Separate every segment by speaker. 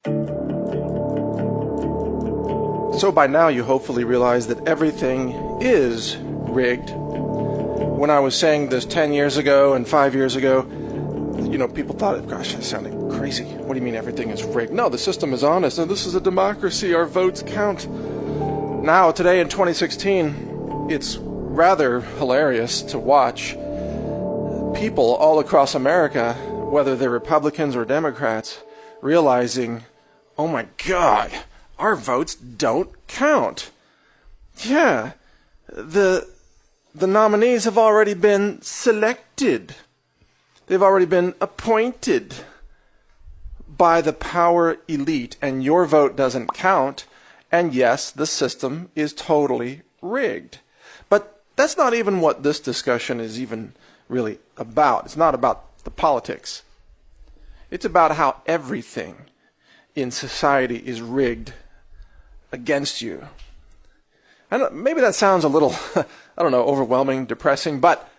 Speaker 1: So by now you hopefully realize that everything is rigged. When I was saying this 10 years ago and 5 years ago, people thought, gosh, that sounded crazy. What do you mean everything is rigged? No, the system is honest, and this is a democracy. Our votes count. Now, today in 2016, it's rather hilarious to watch people all across America, whether they're Republicans or Democrats, realizing, oh my God, our votes don't count. Yeah, the nominees have already been selected. They've already been appointed by the power elite, and your vote doesn't count. And yes, the system is totally rigged. But that's not even what this discussion is even really about. It's not about the politics. It's about how everything in society is rigged against you. And maybe that sounds a little, overwhelming, depressing, but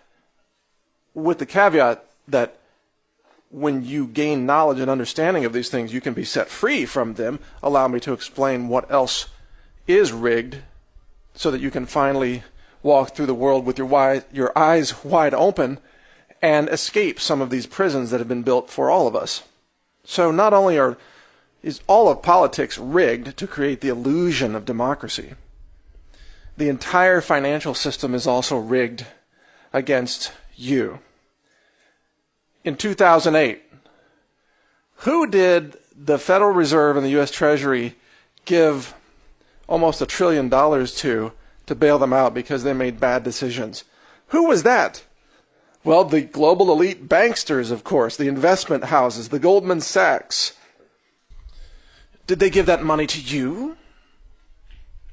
Speaker 1: with the caveat that when you gain knowledge and understanding of these things, you can be set free from them. Allow me to explain what else is rigged so that you can finally walk through the world with your eyes wide open and escape some of these prisons that have been built for all of us. So not only is all of politics rigged to create the illusion of democracy, the entire financial system is also rigged against you. In 2008, who did the Federal Reserve and the U.S. Treasury give almost $1 trillion to bail them out because they made bad decisions? Who was that? Well, the global elite banksters, of course, the investment houses, the Goldman Sachs. Did they give that money to you?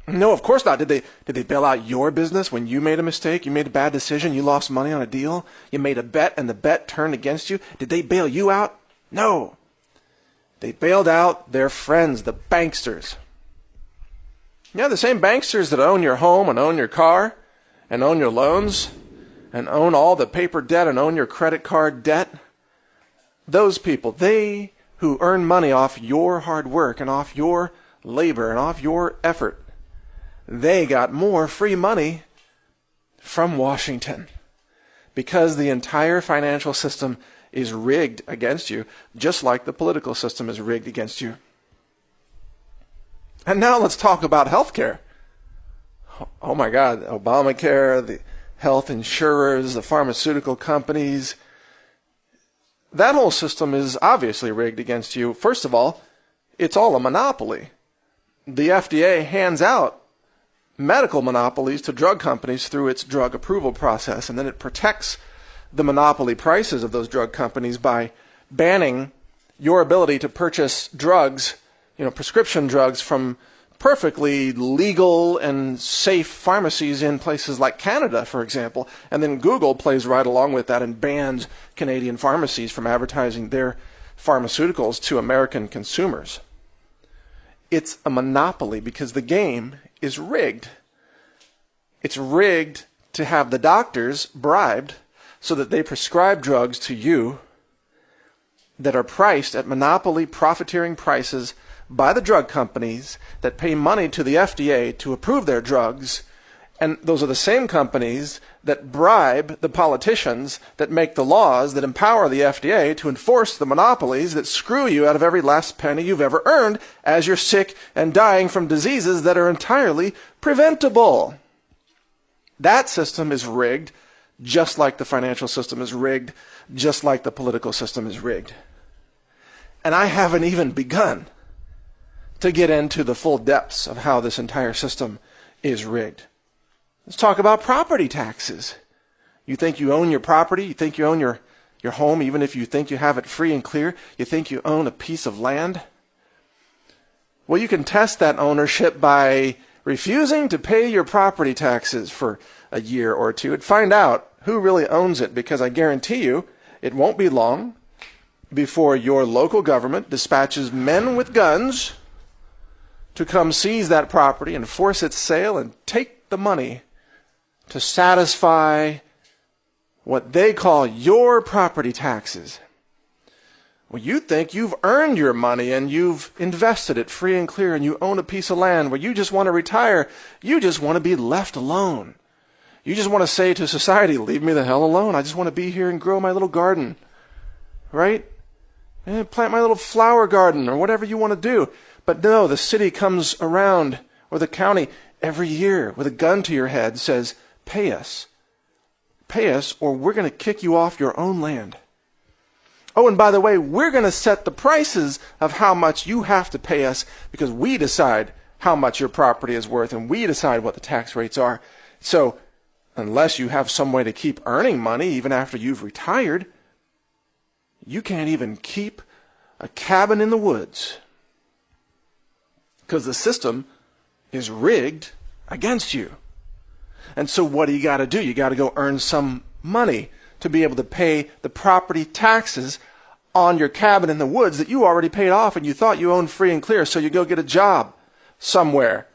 Speaker 1: No, of course not. Did they bail out your business when you made a mistake? You made a bad decision? You lost money on a deal? You made a bet and the bet turned against you? Did they bail you out? No. They bailed out their friends, the banksters. Yeah, the same banksters that own your home and own your car and own your loans and own all the paper debt and own your credit card debt. Those people, they who earn money off your hard work and off your labor and off your effort, they got more free money from Washington because the entire financial system is rigged against you, just like the political system is rigged against you. And now let's talk about healthcare. Oh my God, Obamacare, the health insurers, the pharmaceutical companies. That whole system is obviously rigged against you. First of all, it's all a monopoly. The FDA hands out medical monopolies to drug companies through its drug approval process, and then it protects the monopoly prices of those drug companies by banning your ability to purchase drugs, prescription drugs from perfectly legal and safe pharmacies in places like Canada, for example. And then Google plays right along with that and bans Canadian pharmacies from advertising their pharmaceuticals to American consumers. It's a monopoly because the game is rigged. It's rigged to have the doctors bribed so that they prescribe drugs to you that are priced at monopoly profiteering prices by the drug companies that pay money to the FDA to approve their drugs. And those are the same companies that bribe the politicians that make the laws that empower the FDA to enforce the monopolies that screw you out of every last penny you've ever earned as you're sick and dying from diseases that are entirely preventable. That system is rigged, just like the financial system is rigged, just like the political system is rigged. And I haven't even begun to get into the full depths of how this entire system is rigged. Let's talk about property taxes. You think you own your property? You think you own your home, even if you think you have it free and clear? You think you own a piece of land? Well, you can test that ownership by refusing to pay your property taxes for a year or two and find out who really owns it, because I guarantee you it won't be long before your local government dispatches men with guns to come seize that property and force its sale and take the money to satisfy what they call your property taxes. Well, you think you've earned your money and you've invested it free and clear, and you own a piece of land where you just want to retire. You just want to be left alone. You just want to say to society, leave me the hell alone. I just want to be here and grow my little garden. Right? And plant my little flower garden or whatever you want to do. But no, the city comes around, or the county, every year with a gun to your head says, pay us. Pay us, or we're going to kick you off your own land. Oh, and by the way, we're going to set the prices of how much you have to pay us, because we decide how much your property is worth and we decide what the tax rates are. So unless you have some way to keep earning money even after you've retired, you can't even keep a cabin in the woods, because the system is rigged against you. And so what do you got to do? You got to go earn some money to be able to pay the property taxes on your cabin in the woods that you already paid off and you thought you owned free and clear. So you go get a job somewhere.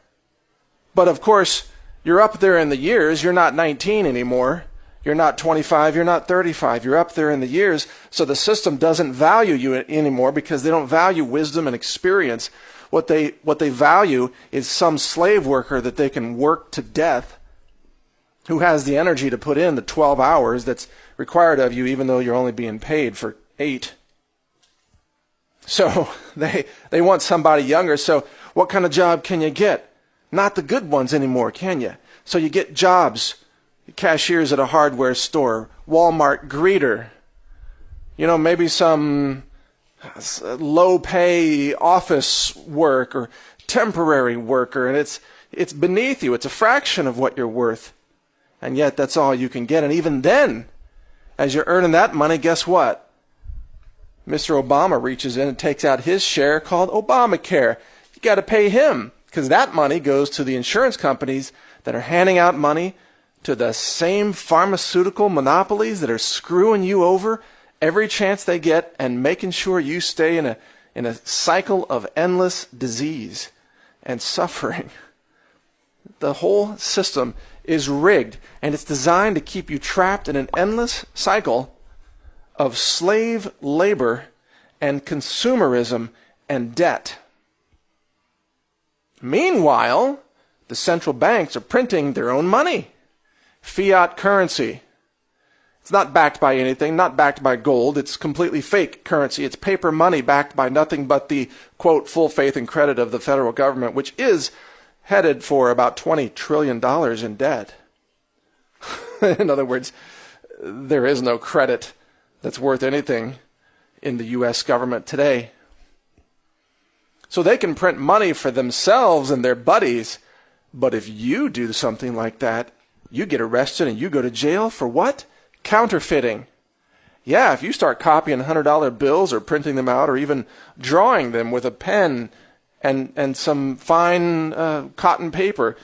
Speaker 1: But of course, you're up there in the years. You're not 19 anymore. You're not 25. You're not 35. You're up there in the years. So the system doesn't value you anymore, because they don't value wisdom and experience. What they value is some slave worker that they can work to death, who has the energy to put in the 12 hours that's required of you, even though you're only being paid for 8. So they want somebody younger. So what kind of job can you get? Not the good ones anymore, can you? So you get jobs, cashiers at a hardware store, Walmart greeter, maybe some low-pay office work or temporary worker, and it's beneath you. It's a fraction of what you're worth. And yet that's all you can get. And even then, as you're earning that money, guess what? Mr. Obama reaches in and takes out his share, called Obamacare. You got to pay him, because that money goes to the insurance companies that are handing out money to the same pharmaceutical monopolies that are screwing you over every chance they get and making sure you stay in a cycle of endless disease and suffering. The whole system is rigged, and it's designed to keep you trapped in an endless cycle of slave labor and consumerism and debt. Meanwhile, the central banks are printing their own money. Fiat currency. It's not backed by anything, not backed by gold. It's completely fake currency. It's paper money backed by nothing but the, quote, full faith and credit of the federal government, which is headed for about $20 trillion in debt. In other words, there is no credit that's worth anything in the U.S. government today. So they can print money for themselves and their buddies, but if you do something like that, you get arrested and you go to jail for what? Counterfeiting. Yeah, if you start copying $100 bills or printing them out or even drawing them with a pen and some fine cotton paper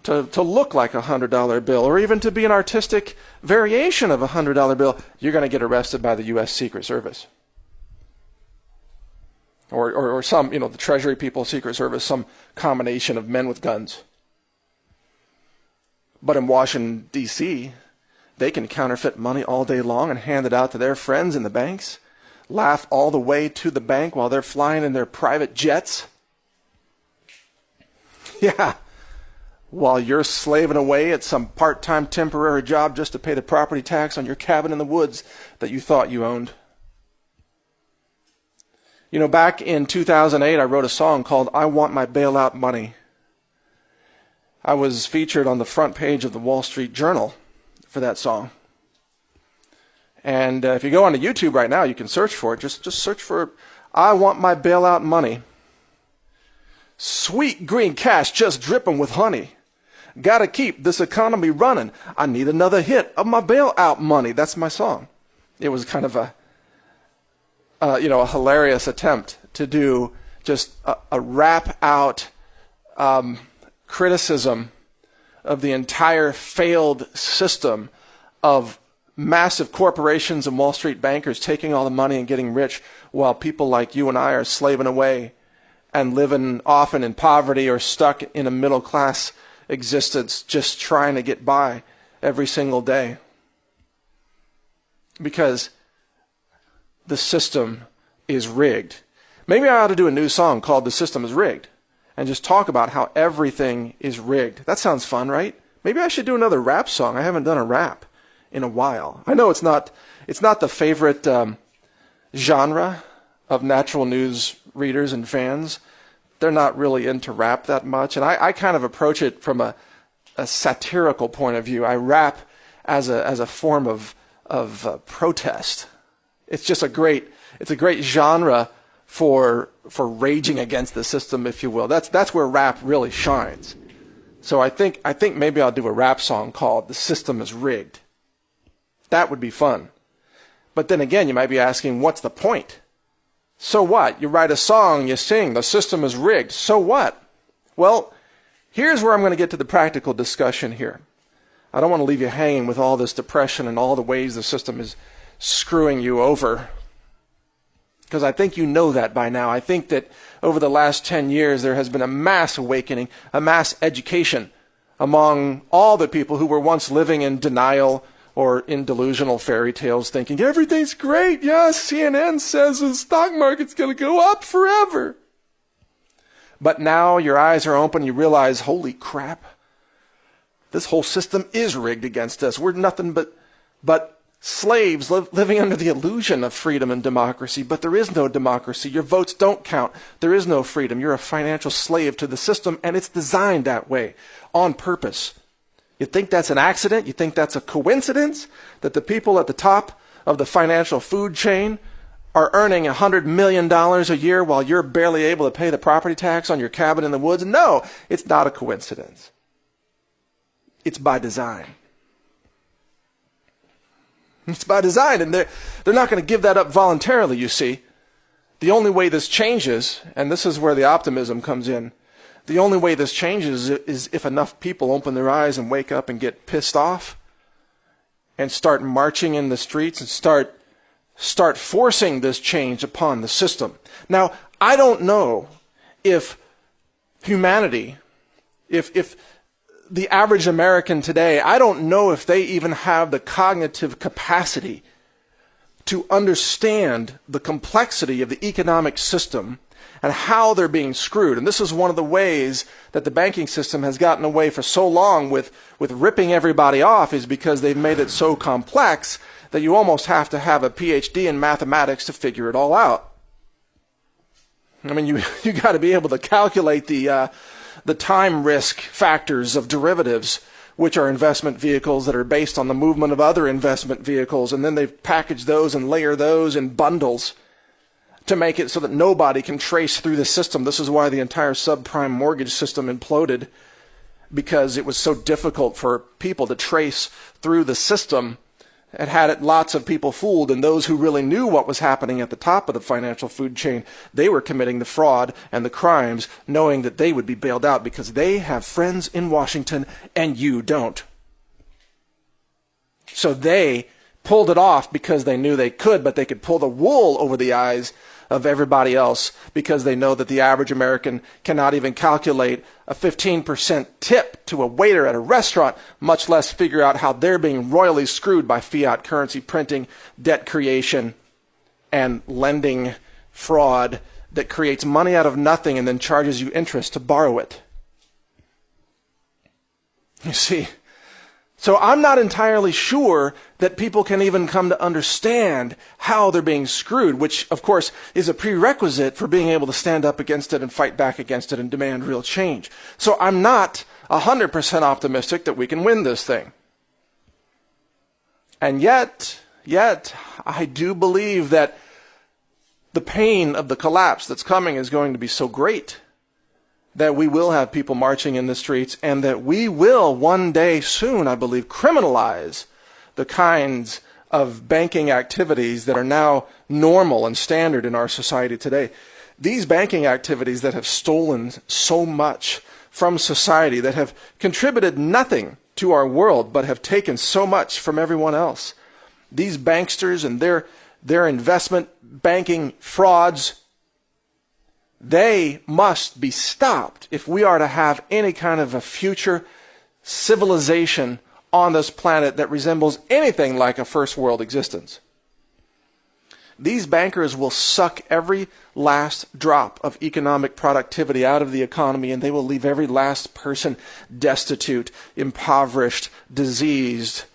Speaker 1: to look like a $100 bill, or even to be an artistic variation of a $100 bill, you're going to get arrested by the U.S. Secret Service. Or some, the Treasury people, Secret Service, some combination of men with guns. But in Washington, D.C., they can counterfeit money all day long and hand it out to their friends in the banks, laugh all the way to the bank while they're flying in their private jets. Yeah, while you're slaving away at some part-time temporary job just to pay the property tax on your cabin in the woods that you thought you owned. Back in 2008, I wrote a song called I Want My Bailout Money. I was featured on the front page of the Wall Street Journal for that song. And if you go onto YouTube right now, you can search for it. Just search for I Want My Bailout Money. Sweet green cash just dripping with honey. Gotta keep this economy running. I need another hit of my bailout money. That's my song. It was kind of a hilarious attempt to do just a rap out criticism of the entire failed system of massive corporations and Wall Street bankers taking all the money and getting rich, while people like you and I are slaving away and living often in poverty or stuck in a middle class existence, just trying to get by every single day. Because the system is rigged. Maybe I ought to do a new song called The System is Rigged and just talk about how everything is rigged. That sounds fun, right? Maybe I should do another rap song. I haven't done a rap in a while. I know it's not the favorite genre of natural news readers and fans. They're not really into rap that much. And I kind of approach it from a satirical point of view. I rap as a form of protest. It's just a great genre for raging against the system, if you will. That's where rap really shines. So I think maybe I'll do a rap song called The System is Rigged. That would be fun. But then again, you might be asking, what's the point? So what? You write a song, you sing, the system is rigged. So what? Well, here's where I'm going to get to the practical discussion here. I don't want to leave you hanging with all this depression and all the ways the system is screwing you over, because I think you know that by now. I think that over the last 10 years there has been a mass awakening, a mass education among all the people who were once living in denial or in delusional fairy tales, thinking everything's great. Yeah, CNN says the stock market's going to go up forever. But now your eyes are open, you realize, holy crap, this whole system is rigged against us. We're nothing but slaves living under the illusion of freedom and democracy, but there is no democracy. Your votes don't count. There is no freedom. You're a financial slave to the system, and it's designed that way on purpose. You think that's an accident? You think that's a coincidence that the people at the top of the financial food chain are earning $100 million a year while you're barely able to pay the property tax on your cabin in the woods? No, it's not a coincidence. It's by design. It's by design, and they're not going to give that up voluntarily, you see. The only way this changes, and this is where the optimism comes in, the only way this changes is if enough people open their eyes and wake up and get pissed off and start marching in the streets and start forcing this change upon the system. Now, I don't know if humanity, if the average American today, I don't know if they even have the cognitive capacity to understand the complexity of the economic system and how they're being screwed. And this is one of the ways that the banking system has gotten away for so long with ripping everybody off, is because they've made it so complex that you almost have to have a PhD in mathematics to figure it all out. I mean, you got to be able to calculate the time risk factors of derivatives, which are investment vehicles that are based on the movement of other investment vehicles, and then they package those and layer those in bundles to make it so that nobody can trace through the system. This is why the entire subprime mortgage system imploded, because it was so difficult for people to trace through the system. It had lots of people fooled, and those who really knew what was happening at the top of the financial food chain, they were committing the fraud and the crimes, knowing that they would be bailed out because they have friends in Washington and you don't. So they pulled it off because they knew they could, but they could pull the wool over the eyes of everybody else because they know that the average American cannot even calculate a 15% tip to a waiter at a restaurant, much less figure out how they're being royally screwed by fiat currency printing, debt creation, and lending fraud that creates money out of nothing and then charges you interest to borrow it. You see, so I'm not entirely sure that people can even come to understand how they're being screwed, which, of course, is a prerequisite for being able to stand up against it and fight back against it and demand real change. So I'm not 100% optimistic that we can win this thing. And yet, I do believe that the pain of the collapse that's coming is going to be so great that we will have people marching in the streets, and that we will one day soon, I believe, criminalize the kinds of banking activities that are now normal and standard in our society today. These banking activities that have stolen so much from society, that have contributed nothing to our world, but have taken so much from everyone else. These banksters and their investment banking frauds, they must be stopped if we are to have any kind of a future civilization on this planet that resembles anything like a first world existence. These bankers will suck every last drop of economic productivity out of the economy, and they will leave every last person destitute, impoverished, diseased,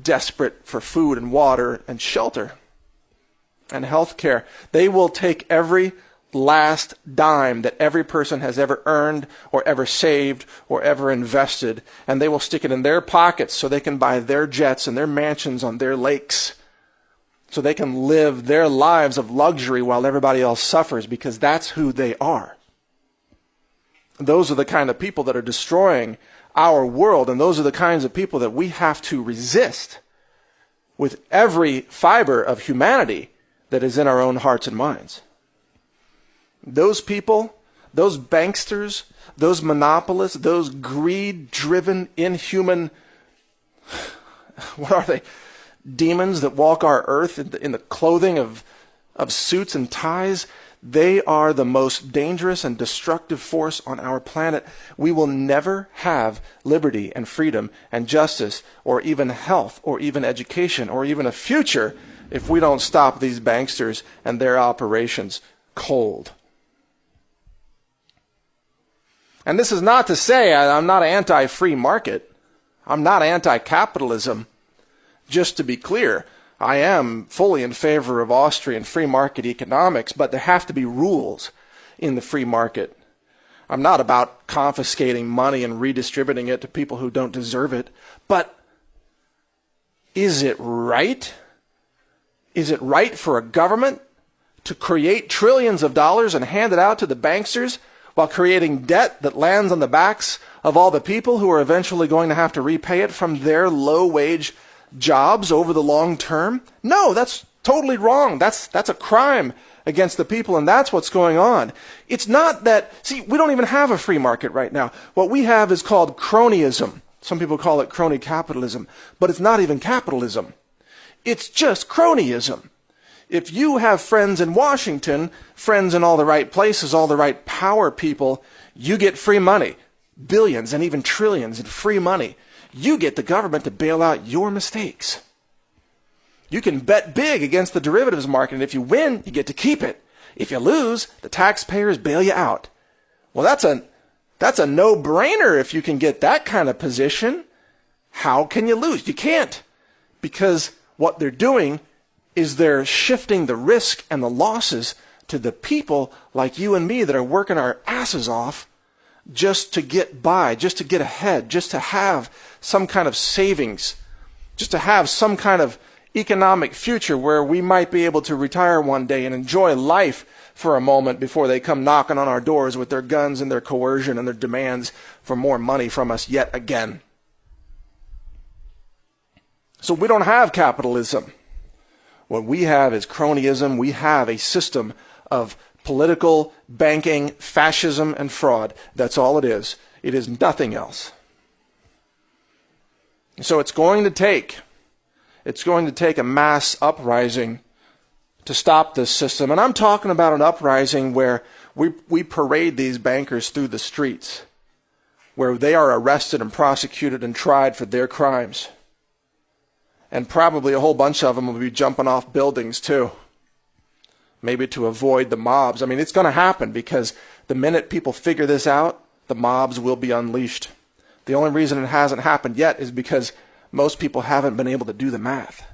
Speaker 1: desperate for food and water and shelter and health care. They will take every last dime that every person has ever earned or ever saved or ever invested, and they will stick it in their pockets so they can buy their jets and their mansions on their lakes, so they can live their lives of luxury while everybody else suffers, because that's who they are. Those are the kind of people that are destroying our world, and those are the kinds of people that we have to resist with every fiber of humanity that is in our own hearts and minds. Those people, those banksters, those monopolists, those greed-driven, inhuman, what are they? Demons that walk our earth in the clothing of suits and ties. They are the most dangerous and destructive force on our planet. We will never have liberty and freedom and justice, or even health, or even education, or even a future if we don't stop these banksters and their operations cold. And this is not to say I'm not anti-free market. I'm not anti-capitalism. Just to be clear, I am fully in favor of Austrian free market economics, but there have to be rules in the free market. I'm not about confiscating money and redistributing it to people who don't deserve it. But is it right? Is it right for a government to create trillions of dollars and hand it out to the banksters while creating debt that lands on the backs of all the people who are eventually going to have to repay it from their low-wage jobs over the long term? No, that's totally wrong. That's a crime against the people, and that's what's going on. It's not that, see, we don't even have a free market right now. What we have is called cronyism. Some people call it crony capitalism, but it's not even capitalism. It's just cronyism. If you have friends in Washington, friends in all the right places, all the right power people, you get free money, billions and even trillions in free money. You get the government to bail out your mistakes. You can bet big against the derivatives market, and if you win, you get to keep it. If you lose, the taxpayers bail you out. Well, that's a no-brainer if you can get that kind of position. How can you lose? You can't. Because what they're doing is they're shifting the risk and the losses to the people like you and me that are working our asses off just to get by, just to get ahead, just to have some kind of savings, just to have some kind of economic future where we might be able to retire one day and enjoy life for a moment before they come knocking on our doors with their guns and their coercion and their demands for more money from us yet again. So we don't have capitalism. What we have is cronyism. We have a system of political, banking, fascism, and fraud. That's all it is. It is nothing else. So it's going to take a mass uprising to stop this system. And I'm talking about an uprising where we parade these bankers through the streets, where they are arrested and prosecuted and tried for their crimes. And probably a whole bunch of them will be jumping off buildings too. Maybe to avoid the mobs. I mean, it's going to happen because the minute people figure this out, the mobs will be unleashed. The only reason it hasn't happened yet is because most people haven't been able to do the math.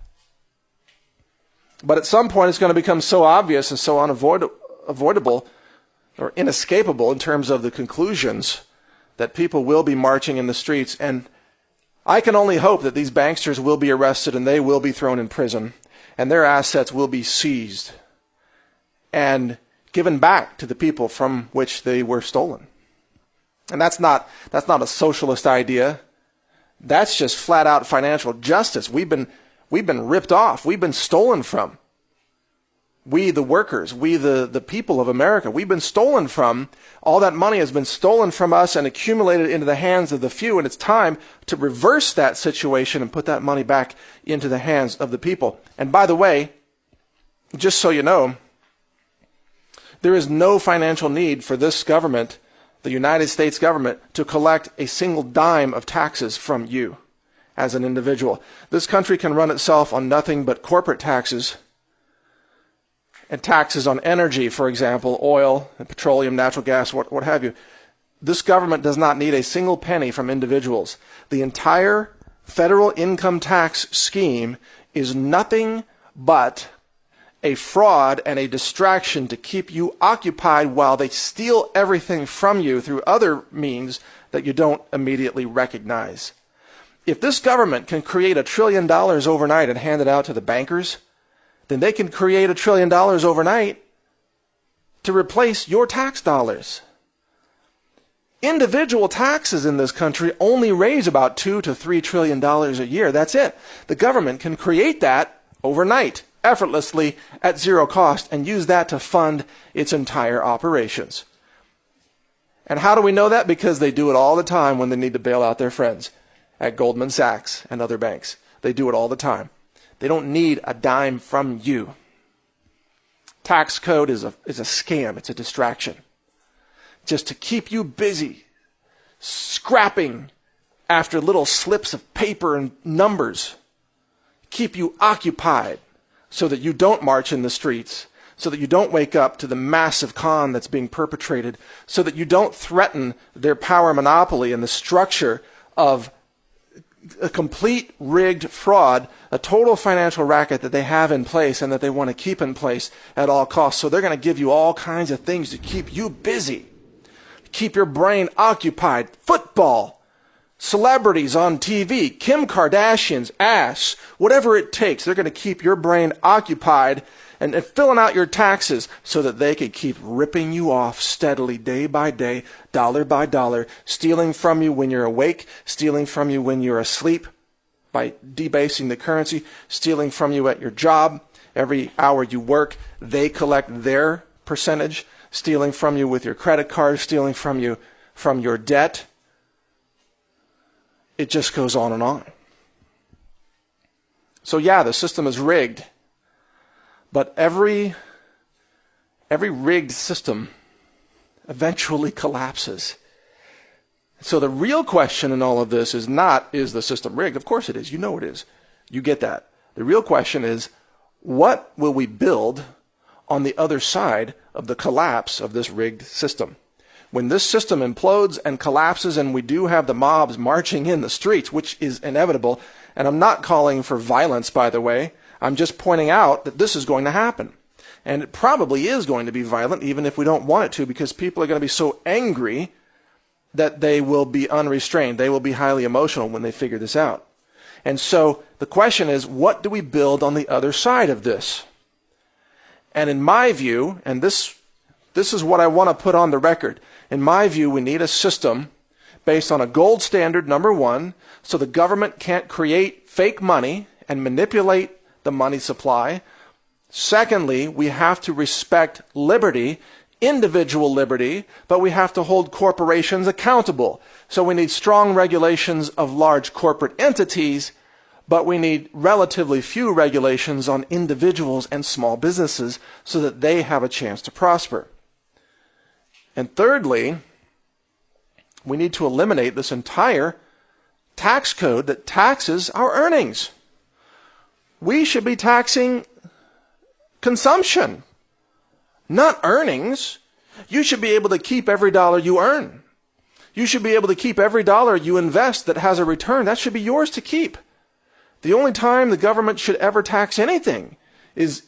Speaker 1: But at some point it's going to become so obvious and so unavoidable or inescapable in terms of the conclusions that people will be marching in the streets. And I can only hope that these banksters will be arrested and they will be thrown in prison and their assets will be seized and given back to the people from which they were stolen. And that's not a socialist idea. That's just flat out financial justice. We've been ripped off. We've been stolen from. We, the workers, we, the people of America, we've been stolen from. All that money has been stolen from us and accumulated into the hands of the few, and it's time to reverse that situation and put that money back into the hands of the people. And by the way, just so you know, there is no financial need for this government, the United States government, to collect a single dime of taxes from you as an individual. This country can run itself on nothing but corporate taxes and taxes on energy, for example, oil, and petroleum, natural gas, what have you. This government does not need a single penny from individuals. The entire federal income tax scheme is nothing but a fraud and a distraction to keep you occupied while they steal everything from you through other means that you don't immediately recognize. If this government can create $1 trillion overnight and hand it out to the bankers, then they can create $1 trillion overnight to replace your tax dollars. Individual taxes in this country only raise about $2 to $3 trillion a year. That's it. The government can create that overnight, effortlessly, at zero cost, and use that to fund its entire operations. And how do we know that? Because they do it all the time when they need to bail out their friends at Goldman Sachs and other banks. They do it all the time. They don't need a dime from you. Tax code is a scam. It's a distraction. Just to keep you busy, scrapping after little slips of paper and numbers. Keep you occupied so that you don't march in the streets, so that you don't wake up to the massive con that's being perpetrated, so that you don't threaten their power monopoly and the structure of a complete rigged fraud, a total financial racket that they have in place and that they want to keep in place at all costs. So they're going to give you all kinds of things to keep you busy. Keep your brain occupied. Football, celebrities on TV, Kim Kardashian's ass, whatever it takes. They're going to keep your brain occupied and filling out your taxes so that they can keep ripping you off steadily, day by day, dollar by dollar, stealing from you when you're awake, stealing from you when you're asleep by debasing the currency, stealing from you at your job. Every hour you work, they collect their percentage, stealing from you with your credit card, stealing from you from your debt. It just goes on and on. So yeah, the system is rigged. But every rigged system eventually collapses. So the real question in all of this is not, is the system rigged? Of course it is. You know it is. You get that. The real question is, what will we build on the other side of the collapse of this rigged system? When this system implodes and collapses and we do have the mobs marching in the streets, which is inevitable, and I'm not calling for violence, by the way, I'm just pointing out that this is going to happen. And it probably is going to be violent, even if we don't want it to, because people are going to be so angry that they will be unrestrained. They will be highly emotional when they figure this out. And so the question is, what do we build on the other side of this? And in my view, and this is what I want to put on the record, in my view, we need a system based on a gold standard, number one, so the government can't create fake money and manipulate the money supply. Secondly, we have to respect liberty, individual liberty, but we have to hold corporations accountable. So we need strong regulations of large corporate entities, but we need relatively few regulations on individuals and small businesses so that they have a chance to prosper. And thirdly, we need to eliminate this entire tax code that taxes our earnings. We should be taxing consumption, not earnings. You should be able to keep every dollar you earn. You should be able to keep every dollar you invest that has a return. That should be yours to keep. The only time the government should ever tax anything is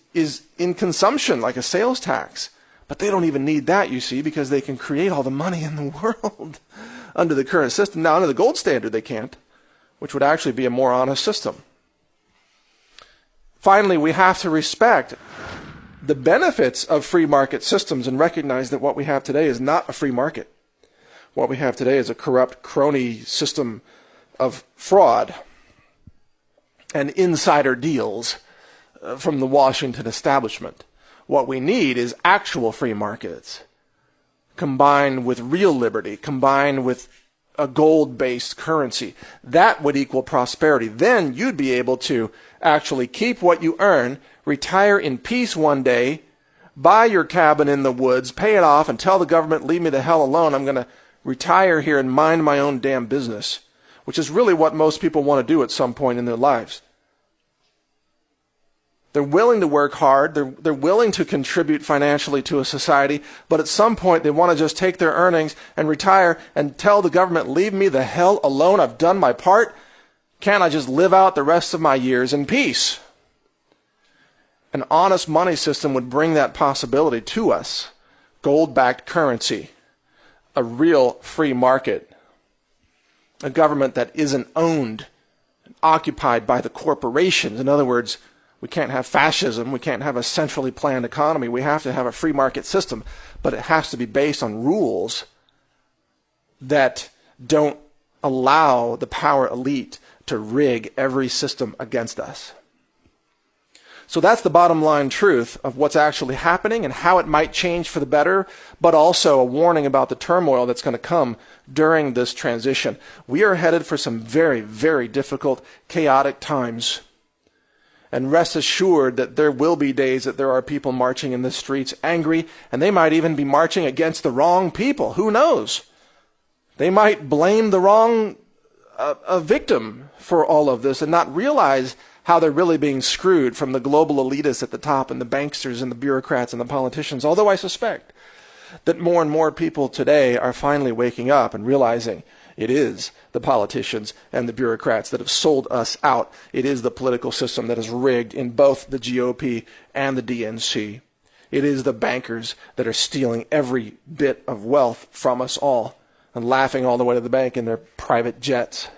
Speaker 1: in consumption, like a sales tax. But they don't even need that, you see, because they can create all the money in the world under the current system. Now, under the gold standard, they can't, which would actually be a more honest system. Finally, we have to respect the benefits of free market systems and recognize that what we have today is not a free market. What we have today is a corrupt crony system of fraud and insider deals from the Washington establishment. What we need is actual free markets combined with real liberty, combined with a gold-based currency. That would equal prosperity. Then you'd be able to actually keep what you earn, retire in peace one day, buy your cabin in the woods, pay it off, and tell the government, leave me the hell alone. I'm going to retire here and mind my own damn business, which is really what most people want to do at some point in their lives. They're willing to work hard. They're willing to contribute financially to a society, but at some point they want to just take their earnings and retire and tell the government, leave me the hell alone. I've done my part. Can't I just live out the rest of my years in peace? An honest money system would bring that possibility to us. Gold-backed currency, a real free market, a government that isn't owned and occupied by the corporations. In other words, we can't have fascism. We can't have a centrally planned economy. We have to have a free market system, but it has to be based on rules that don't allow the power elite to rig every system against us. So that's the bottom line truth of what's actually happening and how it might change for the better, but also a warning about the turmoil that's going to come during this transition. We are headed for some very, very difficult, chaotic times. And rest assured that there will be days that there are people marching in the streets angry, and they might even be marching against the wrong people. Who knows? They might blame the wrong victim for all of this and not realize how they're really being screwed from the global elitists at the top and the banksters and the bureaucrats and the politicians. Although I suspect that more and more people today are finally waking up and realizing it is the politicians and the bureaucrats that have sold us out. It is the political system that is rigged in both the GOP and the DNC. It is the bankers that are stealing every bit of wealth from us all and laughing all the way to the bank in their private jets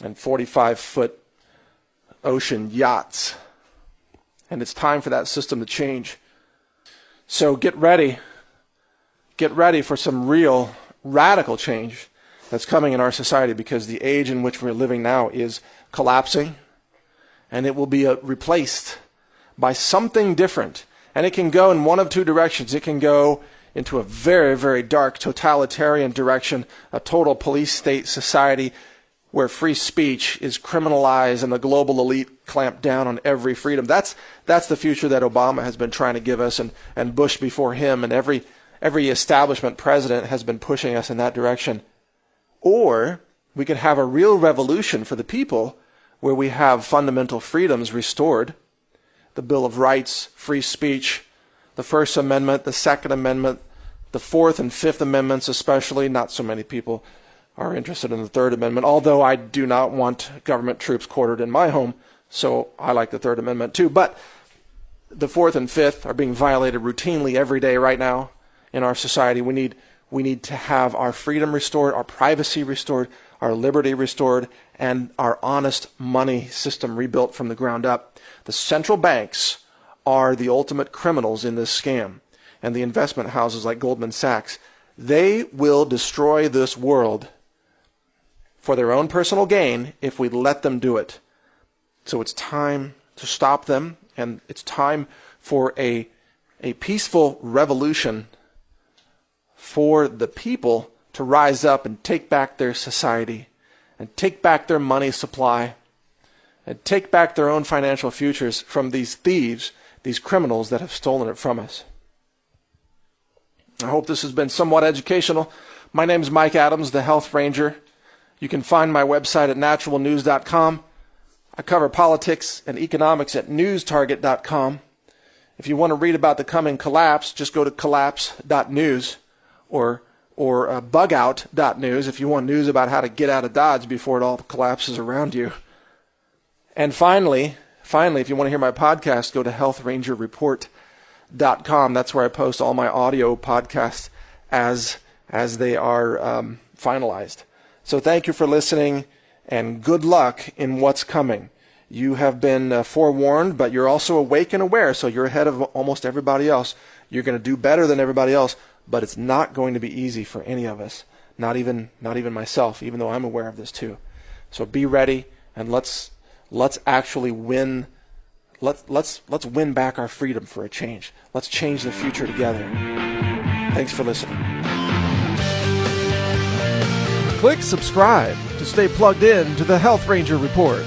Speaker 1: and 45-foot ocean yachts. And it's time for that system to change. So get ready. Get ready for some real radical change that's coming in our society, because the age in which we're living now is collapsing, and it will be replaced by something different. And it can go in one of two directions. It can go into a very, very dark totalitarian direction, a total police state society where free speech is criminalized and the global elite clamp down on every freedom. That's the future that Obama has been trying to give us, and Bush before him, and every establishment president has been pushing us in that direction. Or we could have a real revolution for the people where we have fundamental freedoms restored. The Bill of Rights, free speech, the First Amendment, the Second Amendment, the Fourth and Fifth Amendments especially. Not so many people are interested in the Third Amendment, although I do not want government troops quartered in my home, so I like the Third Amendment too. But the Fourth and Fifth are being violated routinely every day right now in our society. We need to have our freedom restored, our privacy restored, our liberty restored, and our honest money system rebuilt from the ground up. The central banks are the ultimate criminals in this scam, and the investment houses like Goldman Sachs. They will destroy this world for their own personal gain if we let them do it. So it's time to stop them, and it's time for a peaceful revolution for the people to rise up and take back their society and take back their money supply and take back their own financial futures from these thieves, these criminals that have stolen it from us. I hope this has been somewhat educational. My name is Mike Adams, the Health Ranger. You can find my website at naturalnews.com. I cover politics and economics at newstarget.com. If you want to read about the coming collapse, just go to collapse.news or bugout.news if you want news about how to get out of Dodge before it all collapses around you. And finally, if you want to hear my podcast, go to healthrangerreport.com. That's where I post all my audio podcasts as they are finalized. So thank you for listening, and good luck in what's coming. You have been forewarned, but you're also awake and aware, so you're ahead of almost everybody else. You're going to do better than everybody else, but it's not going to be easy for any of us, not even myself, even though I'm aware of this too. So be ready, and let's actually win. Let's win back our freedom for a change. Let's change the future together. Thanks for listening. Click subscribe to stay plugged in to the Health Ranger Report.